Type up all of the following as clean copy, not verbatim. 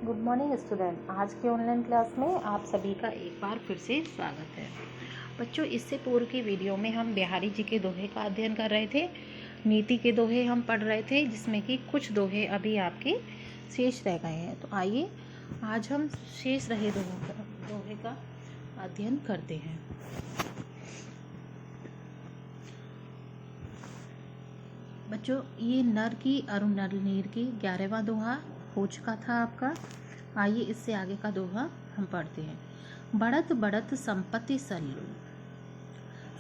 Good morning student. आज के online class में आप सभी का एक बार फिर से स्वागत है। बच्चों, इससे पूर्व की वीडियो में हम बिहारी जी के दोहे का अध्ययन कर रहे थे। नीति के दोहे हम पढ़ रहे थे, जिसमें कि कुछ दोहे अभी आपके शेष रह गए हैं। तो आइए आज हम शेष रहे दोहे का अध्ययन करते हैं। बच्चों, ये नर की अरु नर नीर की 11वां दोहा हो चुका था आपका। आइए इससे आगे का दोहा हम पढ़ते हैं। बढ़त बढ़त संपत्ति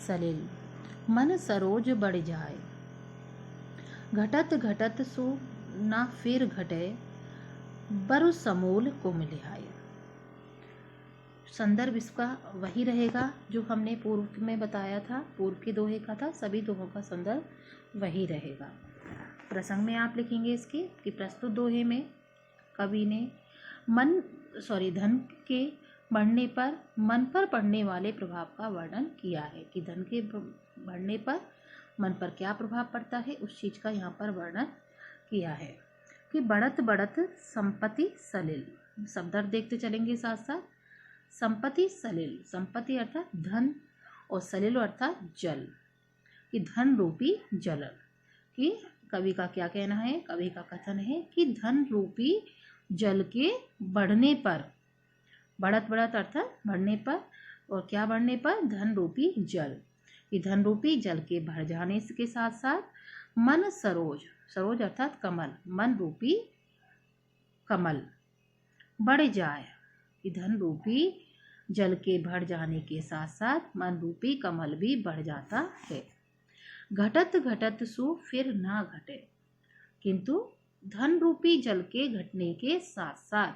सलिल मन सरोज बढ़ जाए, घटत घटत सो ना फिर घटे, बरु समूल को मिलिहाय। संदर्भ इसका वही रहेगा जो हमने पूर्व में बताया था, पूर्व के दोहे का था। सभी दोहों का संदर्भ वही रहेगा। प्रसंग में आप लिखेंगे इसके कि प्रस्तुत दोहे में कवि ने धन के बढ़ने पर मन पर पड़ने वाले प्रभाव का वर्णन किया है। कि धन के बढ़ने पर मन पर क्या प्रभाव पड़ता है, उस चीज का यहाँ पर वर्णन किया है। कि बढ़त बढ़त संपत्ति सलिल, शब्द देखते चलेंगे साथ साथ। संपत्ति सलिल, संपत्ति अर्थात धन, और सलिल अर्थात जल। कि धन रूपी जल। कि कवि का क्या कहना है, कवि का कथन है कि धन रूपी जल के बढ़ने पर, बढ़त बढ़त अर्थात बढ़ने पर, और क्या बढ़ने पर, धन रूपी जल। कि धन रूपी जल के बढ़ जाने के साथ साथ मन सरोज, सरोज अर्थात कमल, मन रूपी कमल बढ़ जाए। कि धन रूपी जल के बढ़ जाने के साथ साथ मन रूपी कमल भी बढ़ जाता है। घटत घटत सु फिर ना घटे, किंतु धन रूपी जल के घटने के साथ साथ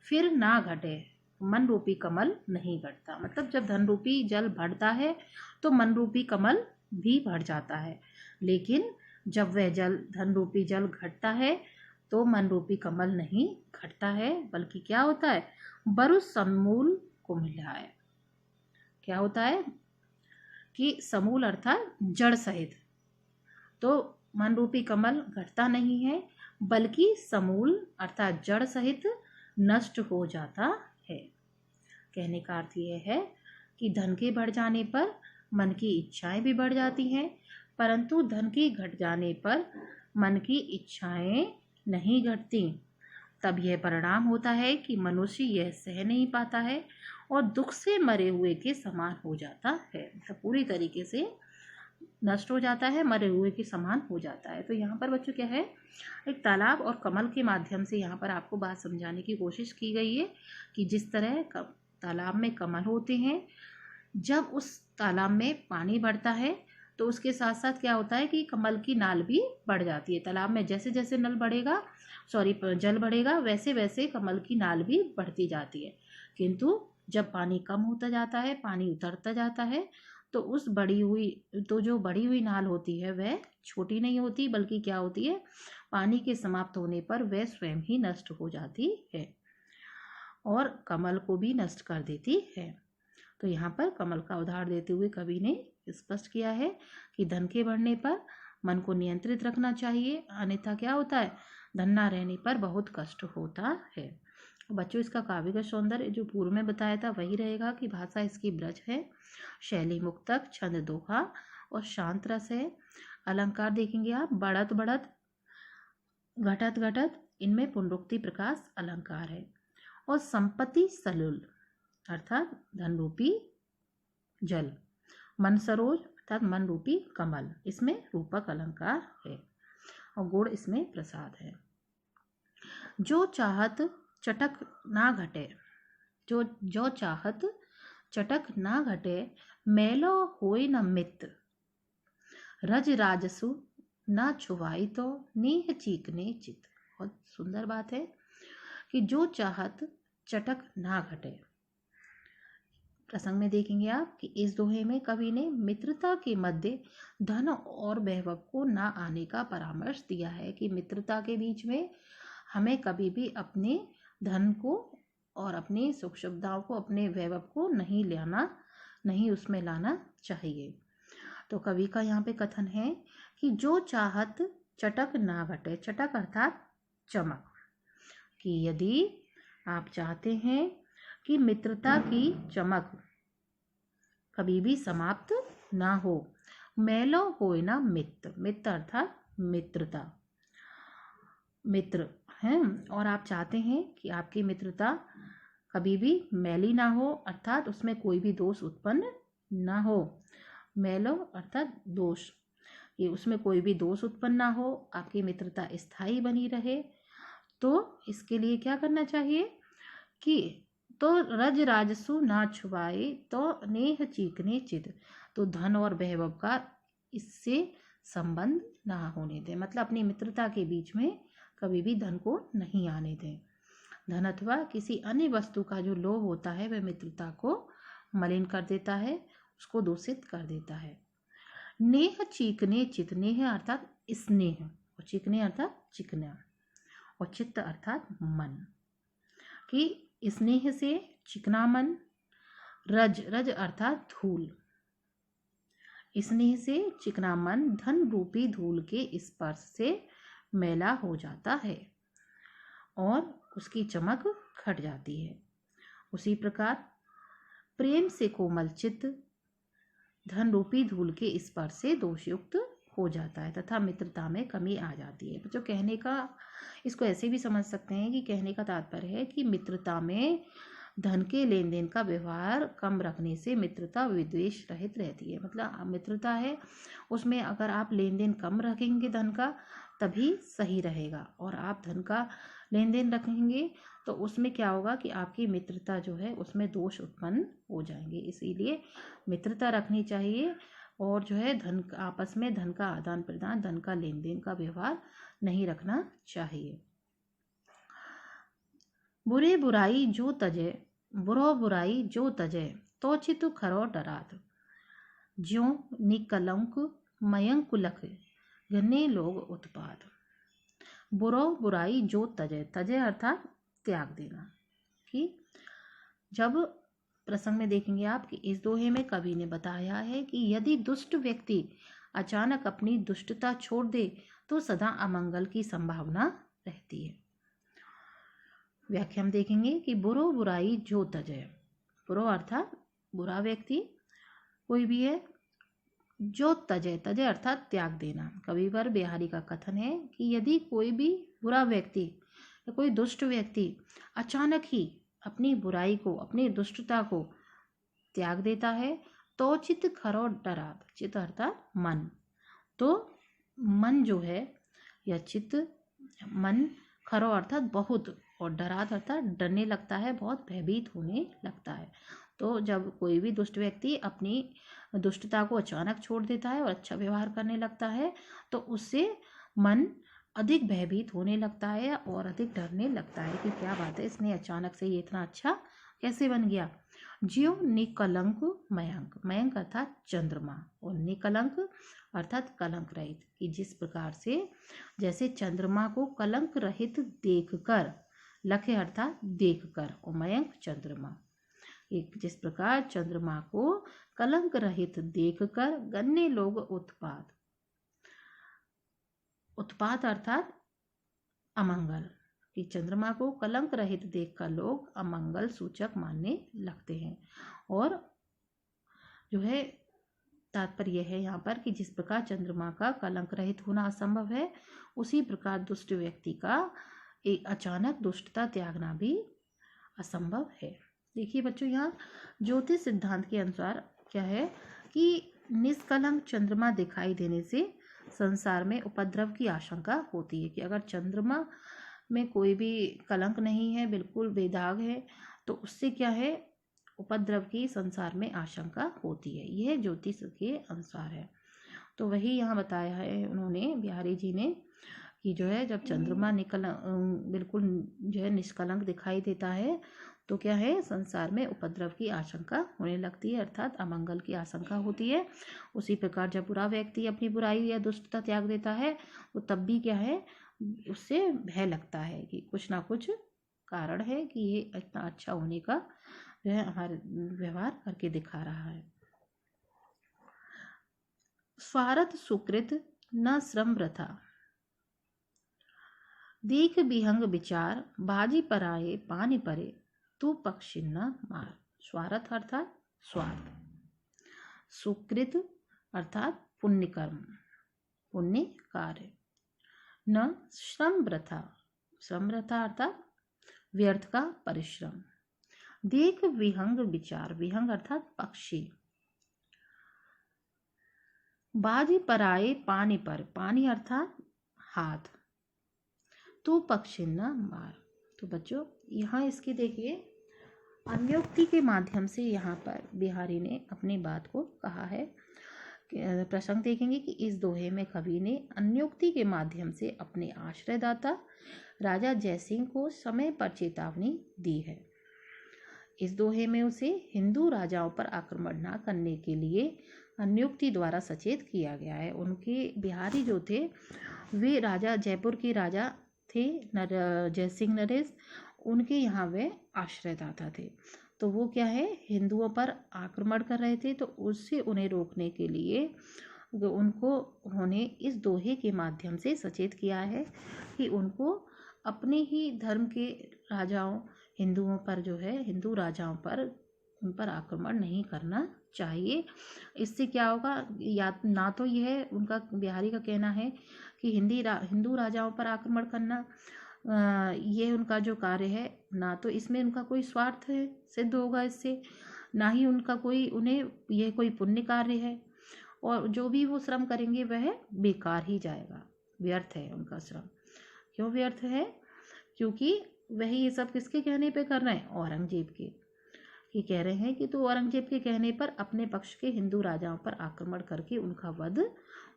फिर ना घटे, मन रूपी कमल नहीं घटता। मतलब जब धन रूपी जल बढ़ता है तो मन रूपी कमल भी बढ़ जाता है, लेकिन जब वह जल, धन रूपी जल घटता है तो मन रूपी कमल नहीं घटता है, बल्कि क्या होता है, बरु समूल को मिला है। क्या होता है कि समूल अर्थात जड़ सहित, तो मन रूपी कमल घटता नहीं है, बल्कि समूल अर्थात जड़ सहित नष्ट हो जाता है। कहने का अर्थ यह है कि धन के बढ़ जाने पर मन की इच्छाएं भी बढ़ जाती हैं, परंतु धन के घट जाने पर मन की इच्छाएं नहीं घटती। तब यह परिणाम होता है कि मनुष्य यह सह नहीं पाता है और दुख से मरे हुए के समान हो जाता है। मतलब पूरी तरीके से नष्ट हो जाता है, मरे हुए के समान हो जाता है। तो यहाँ पर बच्चों क्या है, एक तालाब और कमल के माध्यम से यहाँ पर आपको बात समझाने की कोशिश की गई है कि जिस तरह तालाब में कमल होते हैं, जब उस तालाब में पानी बढ़ता है तो उसके साथ साथ क्या होता है कि कमल की नाल भी बढ़ जाती है। तालाब में जैसे जैसे जल बढ़ेगा वैसे वैसे कमल की नाल भी बढ़ती जाती है। किंतु जब पानी कम होता जाता है, पानी उतरता जाता है, तो जो बढ़ी हुई नाल होती है वह छोटी नहीं होती, बल्कि क्या होती है, पानी के समाप्त होने पर वह स्वयं ही नष्ट हो जाती है और कमल को भी नष्ट कर देती है। तो यहाँ पर कमल का उदाहरण देते हुए कवि ने स्पष्ट किया है कि धन के बढ़ने पर मन को नियंत्रित रखना चाहिए, अन्यथा क्या होता है, धन ना रहने पर बहुत कष्ट होता है। बच्चों, इसका काव्य सौंदर्य जो पूर्व में बताया था वही रहेगा कि भाषा इसकी ब्रज है, शैली मुक्तक, छंद दोहा और शांत रस है। अलंकार देखेंगे आप, बढ़त बढ़त, घटत घटत, इनमें पुनरुक्ति प्रकाश अलंकार है। और संपत्ति सलुल अर्थात धन रूपी जल, मन सरोज अर्थात मन रूपी कमल, इसमें रूपक अलंकार है और गुण इसमें प्रसाद है। जो चाहत चटक ना घटे, जो चाहत चटक ना घटे, मैलो होय न मित्र, रज राजसु ना छुवाई तो नीह चीकने चित। बहुत सुंदर बात है कि जो चाहत चटक ना घटे। प्रसंग में देखेंगे आप कि इस दोहे में कवि ने मित्रता के मध्य धन और वैभव को ना आने का परामर्श दिया है। कि मित्रता के बीच में हमें कभी भी अपने धन को और अपनी सुख सुविधाओं को, अपने वैभव को नहीं उसमें लाना चाहिए। तो कवि का यहाँ पे कथन है कि जो चाहत चटक ना घटे, चटक अर्थात चमक। कि यदि आप चाहते हैं कि मित्रता की चमक कभी भी समाप्त ना हो, मैलो होए ना मित्र, मित्र अर्थात मित्रता, मित्र हैं, और आप चाहते हैं कि आपकी मित्रता कभी भी मैली ना हो, अर्थात उसमें कोई भी दोष उत्पन्न ना हो। मैलो अर्थात दोष, कि उसमें कोई भी दोष उत्पन्न ना हो, आपकी मित्रता स्थायी बनी रहे। तो इसके लिए क्या करना चाहिए कि तो रज राजसु ना छुपाए तो नेह चीकने चित, तो धन और वैभव का इससे संबंध ना होने दें, मतलब अपनी मित्रता के बीच में कभी भी धन को नहीं आने दें। धन अथवा किसी अन्य वस्तु का जो लोभ होता है वह मित्रता को मलिन कर देता है, उसको दूषित कर देता है। नेह चीकने चित, नेह अर्थात स्नेह, और चीकने अर्थात चिकना, और चित्त अर्थात मन, कि स्नेह से चिकना मन। रज, रज अर्थात धूल, स्नेह से चिकना मन धन रूपी धूल के स्पर्श से मैला हो जाता है और उसकी चमक घट जाती है। उसी प्रकार प्रेम से कोमल चित्त धन रूपी धूल के स्पर्श से दोषयुक्त हो जाता है तथा मित्रता में कमी आ जाती है। जो कहने का, इसको ऐसे भी समझ सकते हैं कि कहने का तात्पर्य है कि मित्रता में धन के लेन देन का व्यवहार कम रखने से मित्रता विद्वेष रहित रहती है। मतलब मित्रता है उसमें अगर आप लेन देन कम रखेंगे धन का तभी सही रहेगा, और आप धन का लेन देन रखेंगे तो उसमें क्या होगा कि आपकी मित्रता जो है उसमें दोष उत्पन्न हो जाएंगे। इसीलिए मित्रता रखनी चाहिए, और जो है धन आपस में धन का आदान प्रदान, धन का लेन देन का व्यवहार नहीं रखना चाहिए। बुरे बुराई जो तजे, बुरो बुराई जो तजे तो चित खरो डरात, ज्यों निकलंक मयंक लख घने लोग उत्पात। बुरो बुराई जो तजे, तजे अर्थात त्याग देना। कि जब प्रसंग में देखेंगे आप कि इस दोहे में कवि ने बताया है कि यदि दुष्ट व्यक्ति अचानक अपनी दुष्टता छोड़ दे तो सदा अमंगल की संभावना रहती है। व्याख्या में देखेंगे कि बुरो बुराई जो तजे, बुरो अर्थात बुरा व्यक्ति कोई भी है, जो तजे, तजे अर्थात त्याग देना। कविवर बिहारी का कथन है कि यदि कोई भी बुरा व्यक्ति या कोई दुष्ट व्यक्ति अचानक ही अपनी बुराई को, अपनी दुष्टता को त्याग देता है तो चित्त खरो डरात, चित्त अर्थात मन, तो मन जो है या चित्त, मन खरो अर्थात बहुत, और डरात अर्थात डरने लगता है, बहुत भयभीत होने लगता है। तो जब कोई भी दुष्ट व्यक्ति अपनी दुष्टता को अचानक छोड़ देता है और अच्छा व्यवहार करने लगता है तो उससे मन अधिक भयभीत होने लगता है और अधिक डरने लगता है कि क्या बात है, इसने अचानक से ये इतना अच्छा कैसे बन गया। ज्यों निकलंक मयंक, मयंक अर्थात चंद्रमा, और निकलंक अर्थात कलंक रहित, कि जिस प्रकार से जैसे चंद्रमा को कलंक रहित देखकर, लखे अर्थात देखकर, और मयंक चंद्रमा, एक जिस प्रकार चंद्रमा को कलंक रहित देखकर गन्ने लोग उत्पात, उत्पात अर्थात अमंगल, कि चंद्रमा को कलंक रहित देखकर लोग अमंगल सूचक मानने लगते हैं। और जो है तात्पर्य है यहाँ पर कि जिस प्रकार चंद्रमा का कलंक रहित होना असंभव है, उसी प्रकार दुष्ट व्यक्ति का एक अचानक दुष्टता त्यागना भी असंभव है। देखिए बच्चों, यहाँ ज्योतिष सिद्धांत के अनुसार क्या है कि निष्कलंक चंद्रमा दिखाई देने से संसार में उपद्रव की आशंका होती है, कि अगर चंद्रमा में कोई भी कलंक नहीं है, बिल्कुल बेदाग है, तो उससे क्या है, उपद्रव की संसार में आशंका होती है। यह ज्योतिष के अनुसार है। तो वही यहाँ बताया है उन्होंने, बिहारी जी ने, कि जो है जब चंद्रमा बिल्कुल जो है निष्कलंक दिखाई देता है तो क्या है, संसार में उपद्रव की आशंका होने लगती है, अर्थात अमंगल की आशंका होती है। उसी प्रकार जब बुरा व्यक्ति अपनी बुराई या दुष्टता त्याग देता है तो तब भी क्या है, उससे भय लगता है कि कुछ ना कुछ कारण है कि ये इतना अच्छा होने का जो है हमारे व्यवहार करके दिखा रहा है। स्वार्थ सुकृत न श्रम वृथा, देख विहंग विचार बाजी पराये पानी परे तू पक्षी न मार। स्वार्थ अर्थात स्वार्थ, सुकृत अर्थात पुण्य कर्म, पुण्य कार्य, न श्रम वृथा, श्रम वृथा अर्थात व्यर्थ का परिश्रम। देख विहंग विचार, विहंग अर्थात पक्षी, बाजी पराये पानी पर, पानी अर्थात हाथ, तू पक्षी न मार। तो बच्चों यहाँ इसकी देखिए अन्योक्ति के माध्यम से यहाँ पर बिहारी ने अपनी बात को कहा है। प्रसंग देखेंगे कि इस दोहे में कवि ने अन्योक्ति के माध्यम से अपने आश्रयदाता राजा जयसिंह को समय पर चेतावनी दी है। इस दोहे में उसे हिंदू राजाओं पर आक्रमण न करने के लिए अन्योक्ति द्वारा सचेत किया गया है। उनके बिहारी जो थे वे राजा, जयपुर के राजा थे जयसिंह नरेश, उनके यहाँ वे आश्रयदाता थे। तो वो क्या है, हिंदुओं पर आक्रमण कर रहे थे। तो उससे उन्हें रोकने के लिए उनको उन्होंने इस दोहे के माध्यम से सचेत किया है कि उनको अपने ही धर्म के राजाओं, हिंदुओं पर जो है, हिंदू राजाओं पर, उन पर आक्रमण नहीं करना चाहिए। इससे क्या होगा, या ना तो यह उनका बिहारी का कहना है कि हिंदू राजाओं पर आक्रमण करना ये उनका जो कार्य है, ना तो इसमें उनका कोई स्वार्थ है सिद्ध होगा इससे, ना ही उनका कोई, उन्हें यह कोई पुण्य कार्य है, और जो भी वो श्रम करेंगे वह बेकार ही जाएगा, व्यर्थ है उनका श्रम। क्यों व्यर्थ है? क्योंकि वह ये सब किसके कहने पे कर रहे हैं? औरंगजेब के। ये कह रहे हैं कि तू औरंगजेब के कहने पर अपने पक्ष के हिंदू राजाओं पर आक्रमण करके उनका वध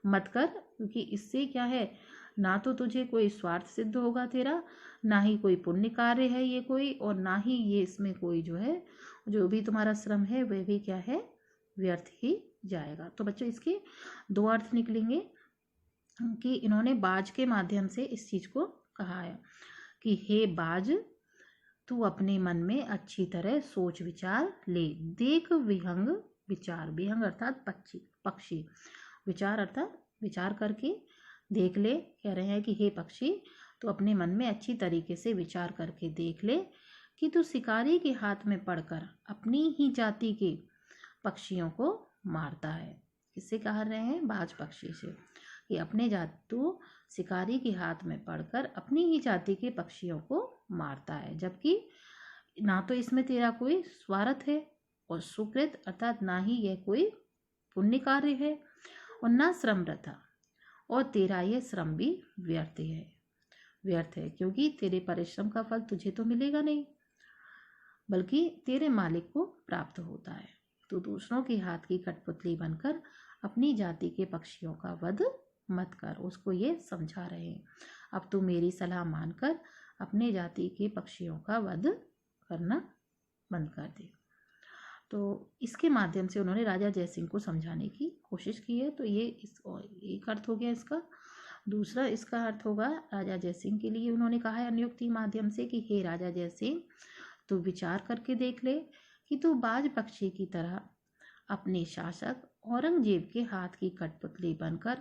मत कर, क्योंकि इससे क्या है, ना तो तुझे कोई स्वार्थ सिद्ध होगा तेरा, ना ही कोई पुण्य कार्य है ये कोई, और ना ही ये इसमें कोई जो है, जो भी तुम्हारा श्रम है वह भी क्या है, व्यर्थ ही जाएगा। तो बच्चों इसके दो अर्थ निकलेंगे कि इन्होंने बाज के माध्यम से इस चीज को कहा है कि हे बाज, तू अपने मन में अच्छी तरह सोच विचार ले, देख विहंग विचार, विहंग अर्थात पक्षी, विचार अर्थात विचार करके देख ले। कह रहे हैं कि हे पक्षी, तो अपने मन में अच्छी तरीके से विचार करके देख ले कि तू शिकारी के हाथ में पड़कर अपनी ही जाति के पक्षियों को मारता है। किससे कह रहे हैं? बाज पक्षी से, कि अपने तू शिकारी के हाथ में पड़कर अपनी ही जाति के पक्षियों को मारता है, जबकि ना तो इसमें तेरा कोई स्वार्थ है, और सुकृत अर्थात ना ही यह कोई पुण्य कार्य है, और ना श्रमरता, और तेरा यह श्रम भी व्यर्थ है, क्योंकि तेरे परिश्रम का फल तुझे तो मिलेगा नहीं, बल्कि तेरे मालिक को प्राप्त होता है। तो दूसरों के हाथ की कठपुतली बनकर अपनी जाति के पक्षियों का वध मत कर। उसको ये समझा रहे हैं, अब तू मेरी सलाह मानकर अपने जाति के पक्षियों का वध करना बंद कर दे। तो इसके माध्यम से उन्होंने राजा जयसिंह को समझाने की कोशिश की है। तो ये एक अर्थ हो गया इसका। दूसरा इसका अर्थ होगा, राजा जयसिंह के लिए उन्होंने कहा है अन्योक्ति माध्यम से कि हे राजा जयसिंह, तू विचार करके देख ले कि तू बाज पक्षी की तरह अपने शासक औरंगजेब के हाथ की कठपुतली बनकर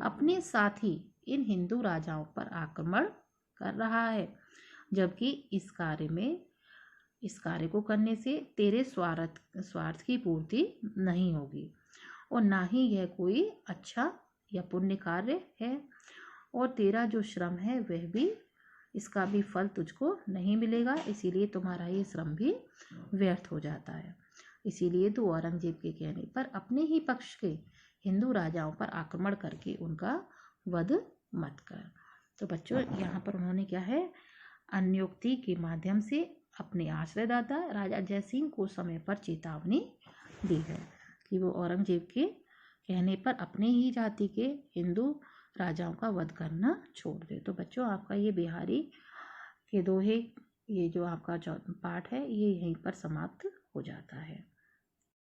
अपने साथी इन हिंदू राजाओं पर आक्रमण कर रहा है, जबकि इस कार्य को करने से तेरे स्वार्थ की पूर्ति नहीं होगी, और ना ही यह कोई अच्छा या पुण्य कार्य है, और तेरा जो श्रम है वह भी, इसका भी फल तुझको नहीं मिलेगा, इसीलिए तुम्हारा ये श्रम भी व्यर्थ हो जाता है। इसीलिए तू औरंगजेब के कहने पर अपने ही पक्ष के हिंदू राजाओं पर आक्रमण करके उनका वध मत कर। तो बच्चों यहाँ पर उन्होंने क्या है, अन्योक्ति के माध्यम से अपने आश्रयदाता राजा जयसिंह को समय पर चेतावनी दी है कि वो औरंगजेब के कहने पर अपने ही जाति के हिंदू राजाओं का वध करना छोड़ दे। तो बच्चों आपका ये बिहारी के दोहे, ये जो आपका पाठ है, ये यहीं पर समाप्त हो जाता है।